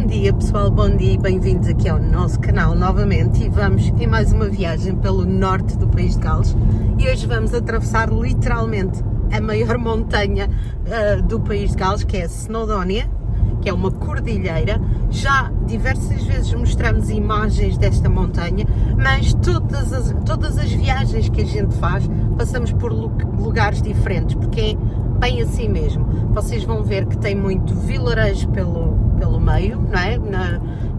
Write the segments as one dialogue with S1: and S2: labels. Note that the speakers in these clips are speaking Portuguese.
S1: dia pessoal, bom dia e bem-vindos aqui ao nosso canal novamente e vamos em mais uma viagem pelo norte do país de Gales e hoje vamos atravessar literalmente a maior montanha do país de Gales, que é a Snowdonia, que é uma cordilheira. Já diversas vezes mostramos imagens desta montanha, mas todas as viagens que a gente faz passamos por lugares diferentes, porque é bem assim mesmo. Vocês vão ver que tem muito vilarejo pelo meio, não é?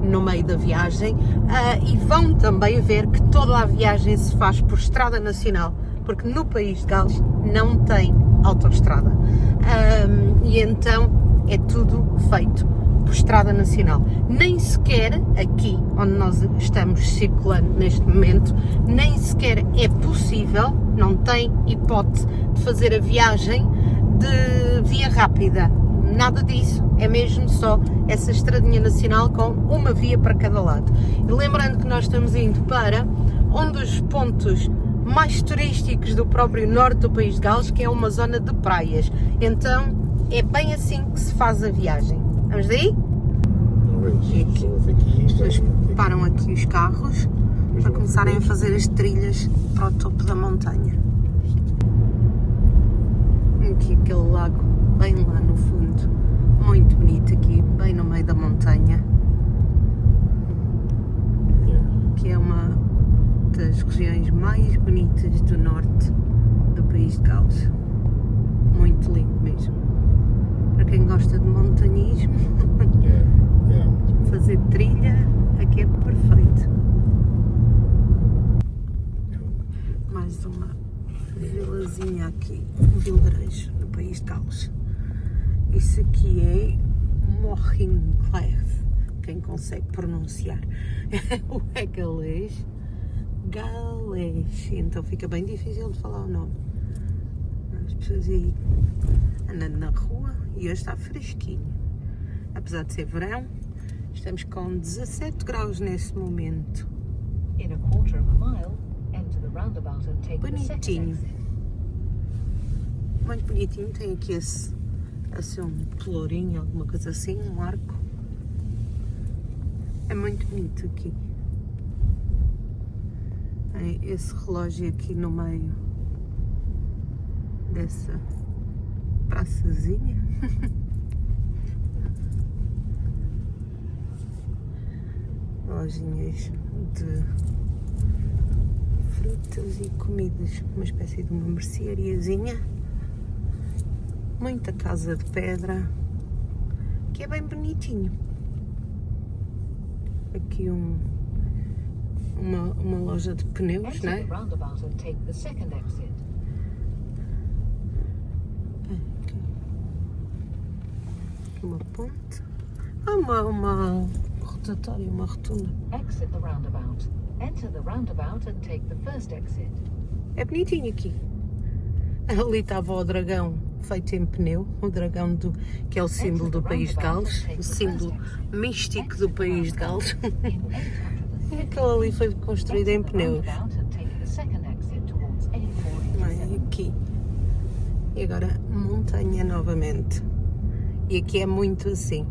S1: No meio da viagem, e vão também ver que toda a viagem se faz por estrada nacional, porque no país de Gales não tem autoestrada, e então é tudo feito por estrada nacional. Nem sequer aqui onde nós estamos circulando neste momento, nem sequer é possível, não tem hipótese de fazer a viagem de via rápida, nada disso, é mesmo só essa estradinha nacional com uma via para cada lado. E lembrando que nós estamos indo para um dos pontos mais turísticos do próprio norte do país de Gales, que é uma zona de praias, então é bem assim que se faz a viagem. Vamos daí? As pessoas param aqui os carros para começarem a fazer as trilhas para o topo da montanha. Aqui aquele lago bem lá no fundo, muito bonito aqui, bem no meio da montanha, que é uma das regiões mais bonitas do norte do país de Gales. Muito lindo mesmo. Para quem gosta de montanhismo, fazer trilha aqui é perfeito. Mais uma vilazinha aqui, um vilarejo no país de Gales. Isso aqui é Machynlleth, quem consegue pronunciar o galês, então fica bem difícil de falar o nome. As pessoas aí andando na rua e hoje está fresquinho, apesar de ser verão. Estamos com 17 graus nesse momento. Bonitinho, muito bonitinho. Tem aqui assim um pelourinho, alguma coisa assim, um arco. É muito bonito aqui. Tem esse relógio aqui no meio dessa praçazinha. Lojinhas de frutas e comidas, uma espécie de uma merceariazinha. Muita casa de pedra, que é bem bonitinho. Aqui uma loja de pneus, não é? Aqui uma ponte. Uma rotatória, uma rotunda.
S2: Exit the roundabout. Enter the roundabout and take the first exit.
S1: É bonitinho aqui. Ali estava o dragão feito em pneu, o dragão que é o símbolo do país de Gales, o símbolo místico do país de Gales. Aquele ali foi construído em pneus. Aqui. E agora montanha novamente. E aqui é muito assim.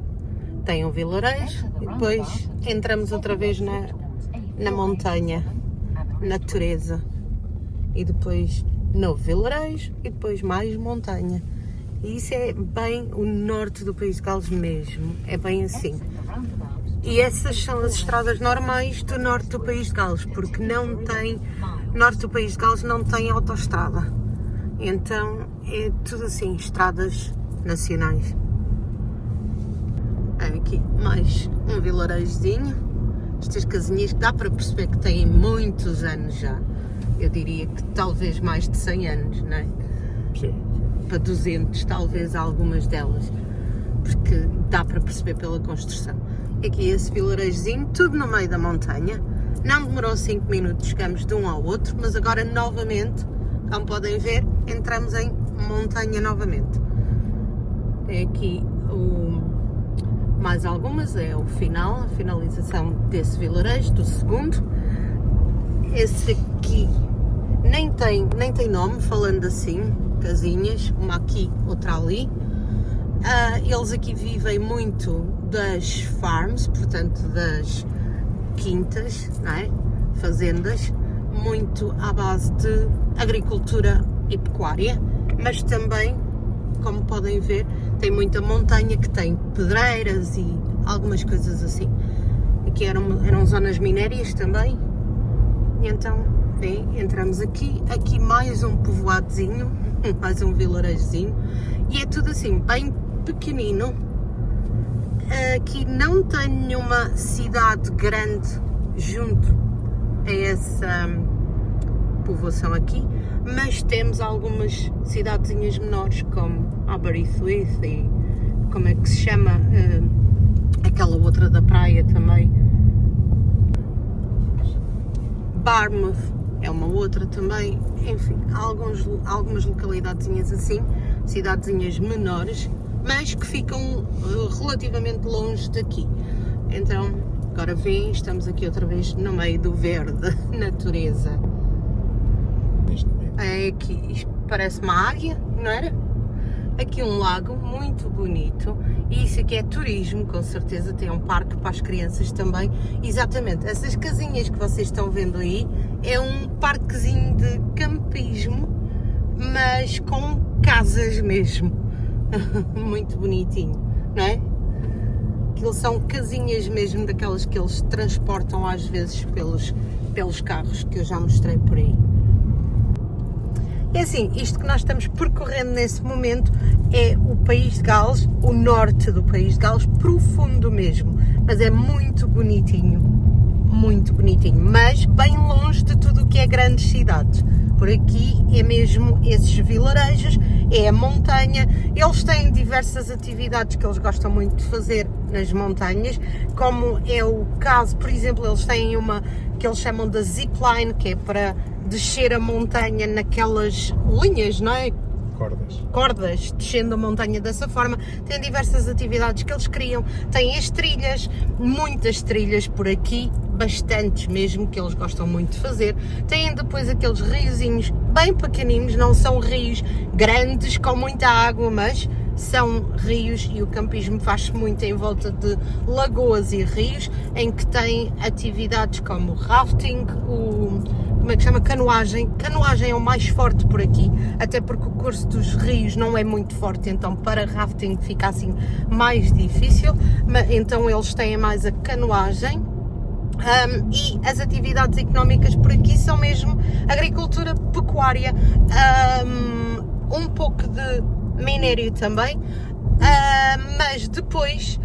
S1: Tem um vilarejo e depois entramos outra vez na montanha, natureza, e depois novo vilarejo e depois mais montanha. E isso é bem o norte do país de Gales mesmo, é bem assim. E essas são as estradas normais do norte do país de Gales, porque norte do país de Gales não tem autoestrada. Então é tudo assim, estradas nacionais. Aqui mais um vilarejozinho, estas casinhas que dá para perceber que têm muitos anos já. Eu diria que talvez mais de 100 anos, não é?
S3: Sim.
S1: Para 200, talvez algumas delas, porque dá para perceber pela construção. Aqui esse vilarejozinho, tudo no meio da montanha. Não demorou 5 minutos, chegamos de um ao outro, mas agora novamente, como podem ver, entramos em montanha novamente. É aqui mais algumas, é a finalização desse vilarejo, do segundo. Esse aqui nem tem nome, falando assim, casinhas, uma aqui, outra ali. Eles aqui vivem muito das farms, portanto das quintas, não é? Fazendas, muito à base de agricultura e pecuária, mas também, como podem ver, tem muita montanha que tem pedreiras e algumas coisas assim. Aqui eram zonas minérias também, e então, bem, entramos aqui mais um povoadozinho, mais um vilarejozinho, e é tudo assim, bem pequenino. Aqui não tem nenhuma cidade grande junto a essa povoação aqui, mas temos algumas cidadezinhas menores, como Aberystwyth e como é que se chama aquela outra da praia também, Barmouth é uma outra também. Enfim, algumas localidadezinhas assim, cidadezinhas menores, mas que ficam relativamente longe daqui. Então, agora vem, estamos aqui outra vez no meio do verde, natureza. É aqui, isto parece uma águia, não era? Aqui um lago muito bonito, e isso aqui é turismo, com certeza. Tem um parque para as crianças também. Exatamente, essas casinhas que vocês estão vendo aí é um parquezinho de campismo, mas com casas mesmo. Muito bonitinho, não é? Aquilo são casinhas mesmo, daquelas que eles transportam às vezes pelos carros, que eu já mostrei por aí. E assim, isto que nós estamos percorrendo nesse momento é o país de Gales, o norte do país de Gales, profundo mesmo, mas é muito bonitinho, mas bem longe de tudo o que é grandes cidades. Por aqui é mesmo esses vilarejos, é a montanha. Eles têm diversas atividades que eles gostam muito de fazer nas montanhas, como é o caso, por exemplo, eles têm uma que eles chamam de zipline, que é para descer a montanha naquelas linhas, não é? Cordas, descendo a montanha dessa forma. Tem diversas atividades que eles criam. Tem as trilhas, muitas trilhas por aqui, bastantes mesmo, que eles gostam muito de fazer. Têm depois aqueles riozinhos bem pequeninos, não são rios grandes com muita água, mas são rios, e o campismo faz-se muito em volta de lagoas e rios, em que tem atividades como rafting, como é que chama? Canoagem. Canoagem é o mais forte por aqui, até porque o curso dos rios não é muito forte, então para rafting fica assim mais difícil, então eles têm mais a canoagem. E as atividades económicas por aqui são mesmo agricultura, pecuária, um pouco de minério também, mas depois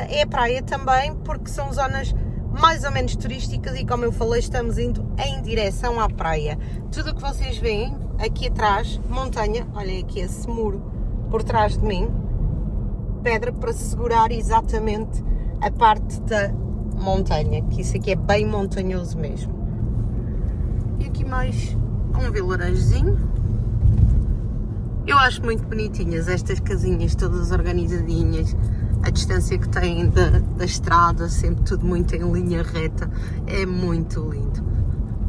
S1: é a praia também, porque são zonas mais ou menos turísticas, e como eu falei, estamos indo em direção à praia. Tudo o que vocês veem aqui atrás, montanha, olha aqui esse muro por trás de mim, pedra para segurar exatamente a parte da montanha, que isso aqui é bem montanhoso mesmo. E aqui mais um vilarejozinho. Eu acho muito bonitinhas estas casinhas, todas organizadinhas, a distância que têm da estrada, sempre tudo muito em linha reta, é muito lindo.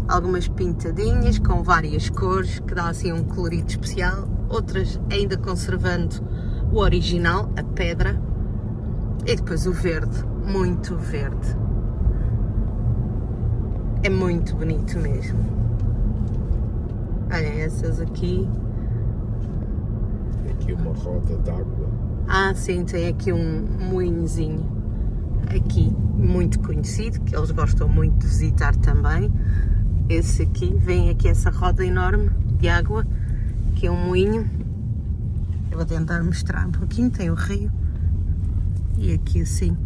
S1: Algumas pintadinhas com várias cores, que dá assim um colorido especial, outras ainda conservando o original, a pedra, e depois o verde, muito verde. É muito bonito mesmo. Olhem essas aqui.
S3: Tem aqui uma roda d'água.
S1: Ah, sim, tem aqui um moinhozinho aqui, muito conhecido, que eles gostam muito de visitar também. Esse aqui, vem aqui essa roda enorme de água, que é um moinho. Eu vou tentar mostrar um pouquinho, tem o rio. E aqui assim.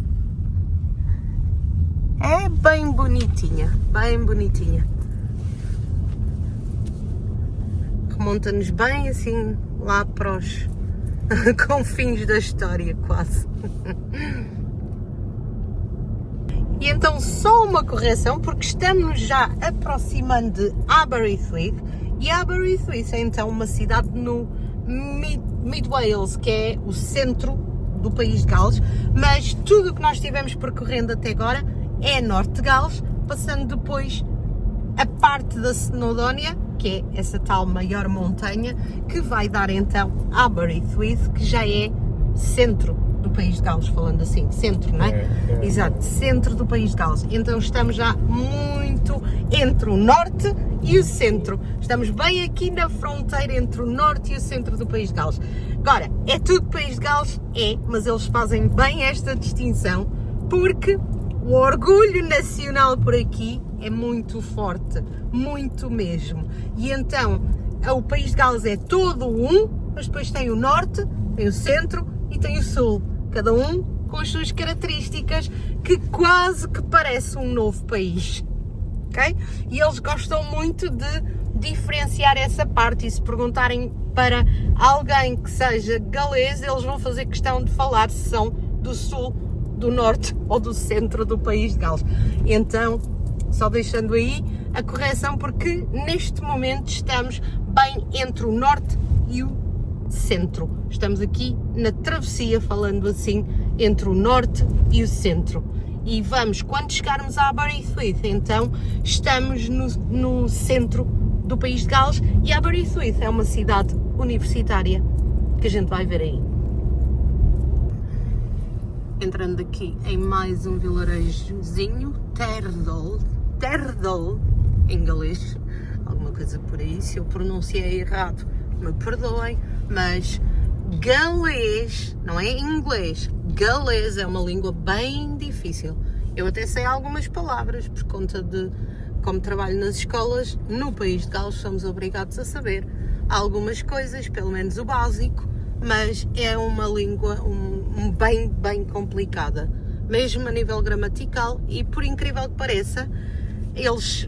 S1: É bem bonitinha, bem bonitinha. Remonta-nos bem assim lá para os confins da história, quase. E então só uma correção, porque estamos já aproximando de Aberystwyth, e Aberystwyth é então uma cidade no Mid Wales, que é o centro do país de Gales, mas tudo o que nós estivemos percorrendo até agora é norte de Gales, passando depois a parte da Snowdonia, que é essa tal maior montanha, que vai dar então a Aberystwyth, que já é centro do país de Gales, falando assim, centro, não é? Exato, centro do país de Gales. Então estamos já muito entre o norte e o centro. Estamos bem aqui na fronteira entre o norte e o centro do país de Gales. Agora, é tudo país de Gales? É, mas eles fazem bem esta distinção porque o orgulho nacional por aqui é muito forte, muito mesmo. E então, o país de Gales é todo um, mas depois tem o norte, tem o centro e tem o sul. Cada um com as suas características que quase que parece um novo país. Ok? E eles gostam muito de diferenciar essa parte e se perguntarem para alguém que seja galês, eles vão fazer questão de falar se são do sul, do norte ou do centro do país de Gales. Então, só deixando aí a correção, porque neste momento estamos bem entre o norte e o centro. Estamos aqui na travessia, falando assim, entre o norte e o centro. E vamos, quando chegarmos a Aberystwyth, então estamos no centro do país de Gales, e Aberystwyth é uma cidade universitária que a gente vai ver aí. Entrando aqui em mais um vilarejozinho, Terdal, em galês, alguma coisa por aí, se eu pronunciei errado, me perdoem, mas galês, não é inglês, galês é uma língua bem difícil. Eu até sei algumas palavras, por conta de como trabalho nas escolas, no país de Gales somos obrigados a saber algumas coisas, pelo menos o básico, mas é uma língua bem complicada, mesmo a nível gramatical, e por incrível que pareça, eles,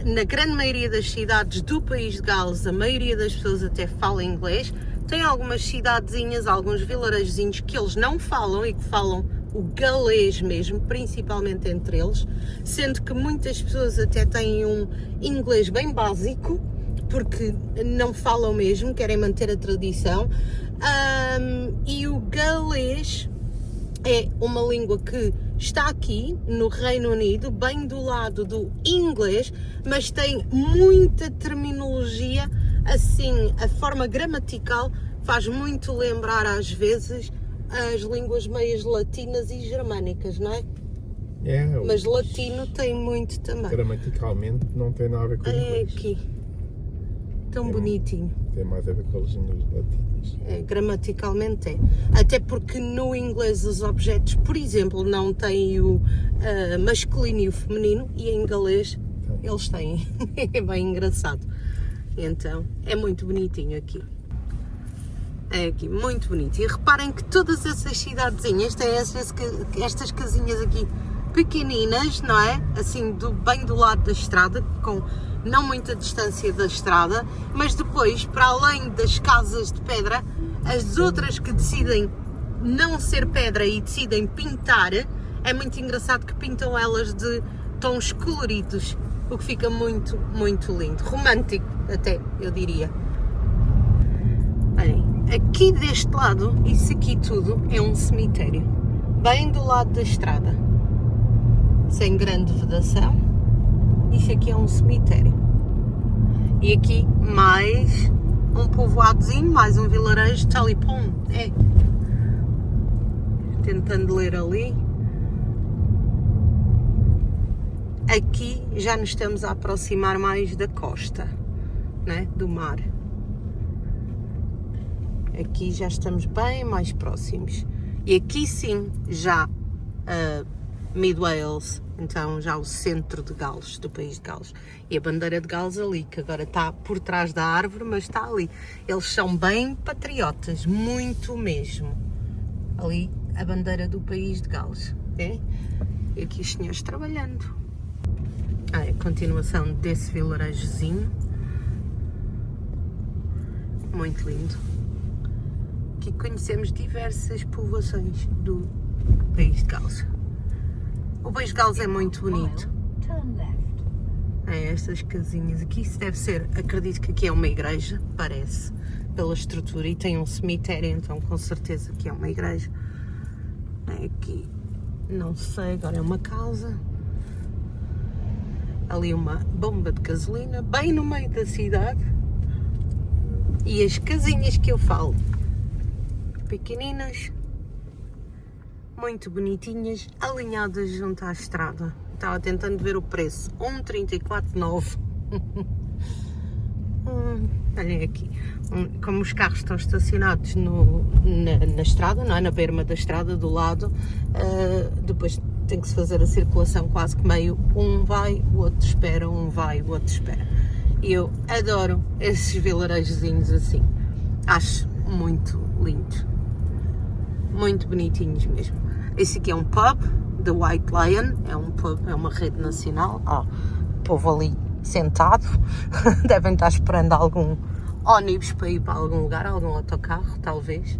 S1: na grande maioria das cidades do país de Gales, a maioria das pessoas até fala inglês. Tem algumas cidadezinhas, alguns vilarejozinhos que eles não falam e que falam o galês mesmo, principalmente entre eles, sendo que muitas pessoas até têm um inglês bem básico, porque não falam mesmo, querem manter a tradição. E o galês é uma língua que está aqui no Reino Unido, bem do lado do inglês, mas tem muita terminologia, assim, a forma gramatical faz muito lembrar às vezes as línguas meias latinas e germânicas, não é? Mas latino tem muito também.
S3: Gramaticalmente não tem nada a ver com o inglês.
S1: Aqui. Tão bonitinho.
S3: Tem mais a ver com as línguas latinas.
S1: Gramaticalmente é. Até porque no inglês os objetos, por exemplo, não têm o masculino e o feminino, e em galês eles têm. É bem engraçado. Então, é muito bonitinho aqui. É aqui, muito bonito. E reparem que todas essas cidadezinhas têm estas casinhas aqui pequeninas, não é? Assim, bem do lado da estrada, com não muita distância da estrada, mas depois, para além das casas de pedra, as outras que decidem não ser pedra e decidem pintar, é muito engraçado que pintam elas de tons coloridos, o que fica muito lindo, romântico até, eu diria. Olhem, aqui deste lado, isso aqui tudo é um cemitério, bem do lado da estrada, sem grande vedação. Isso aqui é um cemitério. E aqui mais um povoadozinho, mais um vilarejo, Talipon. É. Tentando ler ali. Aqui já nos estamos a aproximar mais da costa, né? Do mar. Aqui já estamos bem mais próximos. E aqui sim, já Mid Wales, então já o centro de Gales, do país de Gales. E a bandeira de Gales ali, que agora está por trás da árvore, mas está ali. Eles são bem patriotas, muito mesmo. Ali a bandeira do país de Gales. É? E aqui os senhores trabalhando. É a continuação desse vilarejozinho. Muito lindo. Aqui conhecemos diversas povoações do país de Gales. O país de Gales é muito bonito. Estas casinhas aqui, isso deve ser, acredito que aqui é uma igreja, parece, pela estrutura, e tem um cemitério, então com certeza que é uma igreja. Aqui, não sei, agora é uma casa. Ali uma bomba de gasolina, bem no meio da cidade. E as casinhas que eu falo, pequeninas, muito bonitinhas, alinhadas junto à estrada. Estava tentando ver o preço, 1,34,9. Olhem aqui, como os carros estão estacionados na estrada, não é? Na berma da estrada do lado, depois tem que se fazer a circulação quase que meio, um vai, o outro espera, um vai, o outro espera. E eu adoro esses vilarejozinhos assim, acho muito lindos, muito bonitinhos mesmo. Esse aqui é um pub, The White Lion, é um pub, é uma rede nacional. Ó, o povo ali sentado, devem estar esperando algum ônibus para ir para algum lugar, algum autocarro, talvez,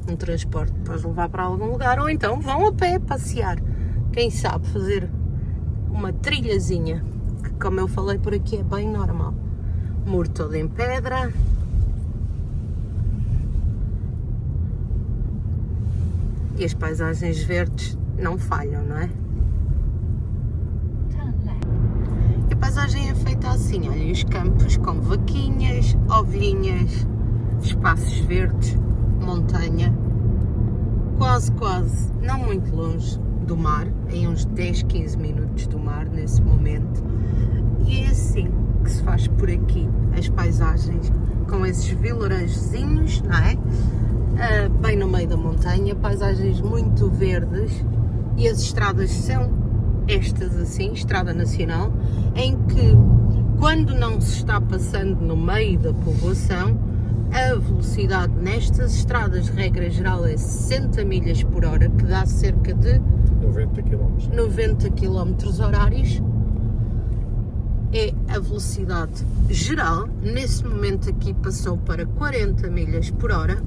S1: um transporte para os levar para algum lugar, ou então vão a pé passear, quem sabe fazer uma trilhazinha, que como eu falei por aqui é bem normal. Muro todo em pedra. E as paisagens verdes não falham, não é? E a paisagem é feita assim, olha, os campos com vaquinhas, ovelhinhas, espaços verdes, montanha, quase, não muito longe do mar, em uns 10, 15 minutos do mar nesse momento. E é assim que se faz por aqui as paisagens, com esses vilarejozinhos, não é? Bem no meio da montanha, paisagens muito verdes, e as estradas são estas assim, estrada nacional, em que quando não se está passando no meio da povoação, a velocidade nestas estradas, regra geral, é 60 milhas por hora, que dá cerca de 90 km horários. É a velocidade geral. Nesse momento aqui passou para 40 milhas por hora.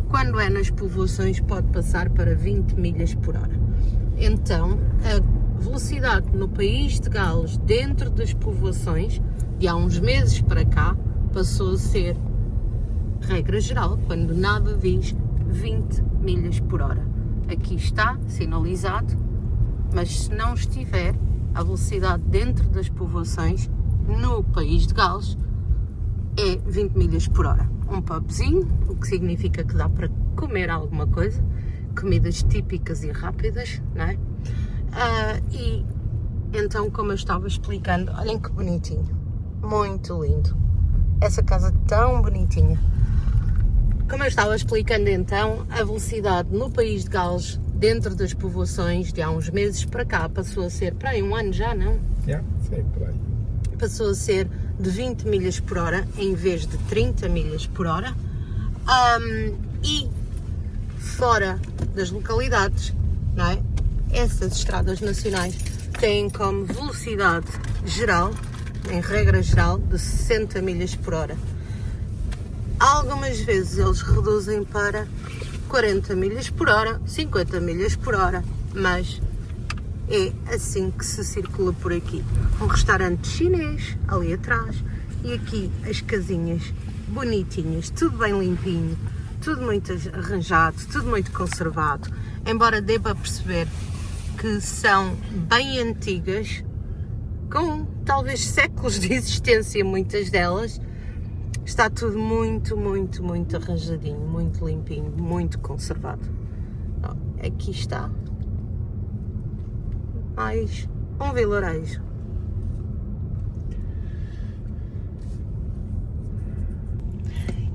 S1: Quando é nas povoações pode passar para 20 milhas por hora. Então, a velocidade no país de Gales, dentro das povoações, de há uns meses para cá, passou a ser, regra geral, quando nada diz, 20 milhas por hora. Aqui está sinalizado, mas se não estiver, a velocidade dentro das povoações, no país de Gales, é 20 milhas por hora. Um pubzinho, o que significa que dá para comer alguma coisa, comidas típicas e rápidas, não é? E então, como eu estava explicando, olhem que bonitinho, muito lindo, essa casa tão bonitinha. Como eu estava explicando então, a velocidade no país de Gales, dentro das povoações, de há uns meses para cá, passou a ser, para aí um ano já, não?
S3: Sim, por aí.
S1: Passou a ser de 20 milhas por hora em vez de 30 milhas por hora. E fora das localidades, não é? Essas estradas nacionais têm como velocidade geral, em regra geral, de 60 milhas por hora. Algumas vezes eles reduzem para 40 milhas por hora, 50 milhas por hora, mas é assim que se circula por aqui. Um restaurante chinês ali atrás, e aqui as casinhas bonitinhas, tudo bem limpinho, tudo muito arranjado, tudo muito conservado, embora dê para perceber que são bem antigas, com talvez séculos de existência, muitas delas. Está tudo muito arranjadinho, muito limpinho, muito conservado. Aqui está mais um vilarejo.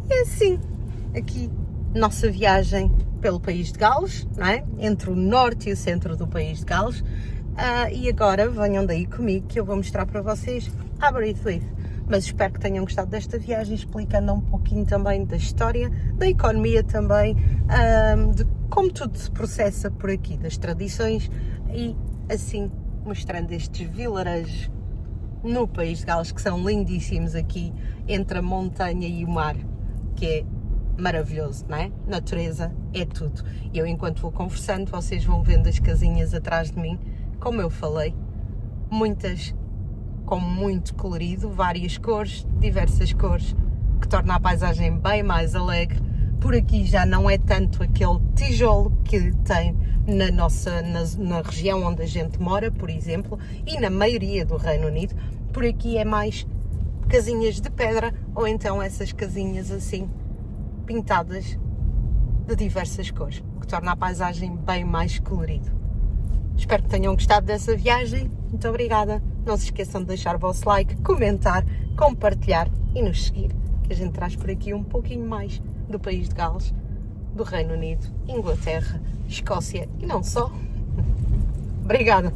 S1: E assim, aqui, nossa viagem pelo país de Gales, não é? Entre o norte e o centro do país de Gales. E agora venham daí comigo que eu vou mostrar para vocês Aberystwyth. Mas espero que tenham gostado desta viagem, explicando um pouquinho também da história, da economia também, de como tudo se processa por aqui, das tradições, e assim mostrando estes vilarejos no país de Gales, que são lindíssimos aqui, entre a montanha e o mar, que é maravilhoso, não é? Natureza é tudo. E eu, enquanto vou conversando, vocês vão vendo as casinhas atrás de mim, como eu falei, muitas com muito colorido, várias cores, diversas cores, que torna a paisagem bem mais alegre. Por aqui já não é tanto aquele tijolo que tem na região onde a gente mora, por exemplo, e na maioria do Reino Unido. Por aqui é mais casinhas de pedra, ou então essas casinhas assim, pintadas de diversas cores. que torna a paisagem bem mais colorida. Espero que tenham gostado dessa viagem. Muito obrigada. Não se esqueçam de deixar o vosso like, comentar, compartilhar e nos seguir, que a gente traz por aqui um pouquinho mais do país de Gales, do Reino Unido, Inglaterra, Escócia e não só. Obrigada.